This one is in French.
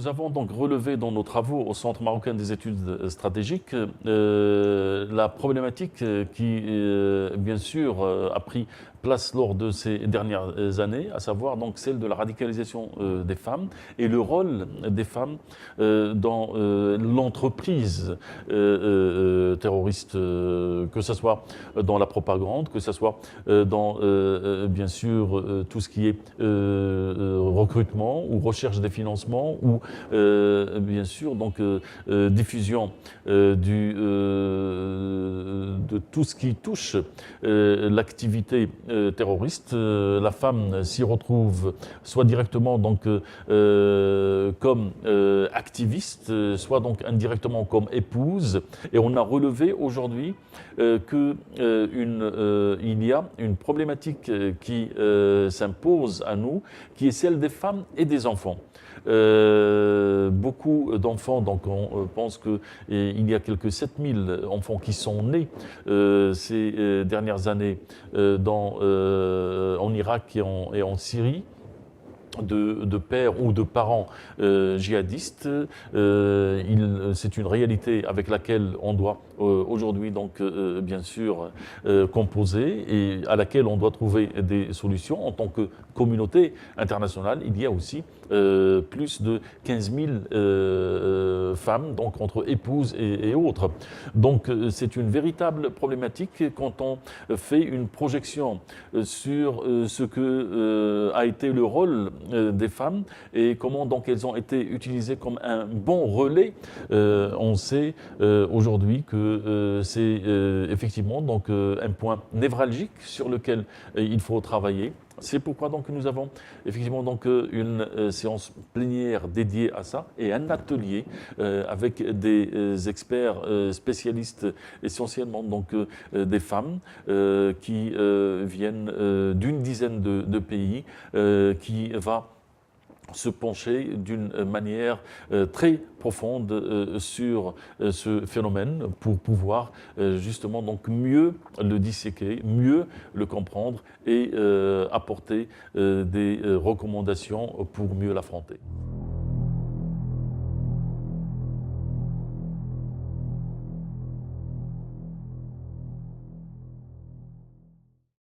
nous avons donc relevé dans nos travaux au Centre marocain des études stratégiques la problématique qui, bien sûr, a pris place lors de ces dernières années, à savoir donc celle de la radicalisation des femmes et le rôle des femmes dans l'entreprise terroriste, que ce soit dans la propagande, que ce soit dans, bien sûr, tout ce qui est recrutement ou recherche des financements ou, bien sûr, donc diffusion de tout ce qui touche l'activité terroriste. La femme s'y retrouve soit directement donc, comme activiste, soit donc indirectement comme épouse. Et on a relevé aujourd'hui qu'il y a une problématique qui s'impose à nous, qui est celle des femmes et des enfants. Beaucoup d'enfants, donc on pense qu'il y a quelques 7000 enfants qui sont nés ces dernières années en Irak et en Syrie. De pères ou de parents djihadistes. C'est une réalité avec laquelle on doit aujourd'hui donc bien sûr composer et à laquelle on doit trouver des solutions. En tant que communauté internationale, il y a aussi plus de 15 000 femmes, donc entre épouses et autres. Donc c'est une véritable problématique quand on fait une projection sur ce que a été le rôle des femmes et comment donc elles ont été utilisées comme un bon relais. On sait aujourd'hui que c'est effectivement donc un point névralgique sur lequel il faut travailler. C'est pourquoi donc nous avons effectivement donc une séance plénière dédiée à ça et un atelier avec des experts spécialistes essentiellement donc des femmes qui viennent d'une dizaine de pays qui va se pencher d'une manière très profonde sur ce phénomène pour pouvoir justement donc mieux le disséquer, mieux le comprendre et apporter des recommandations pour mieux l'affronter.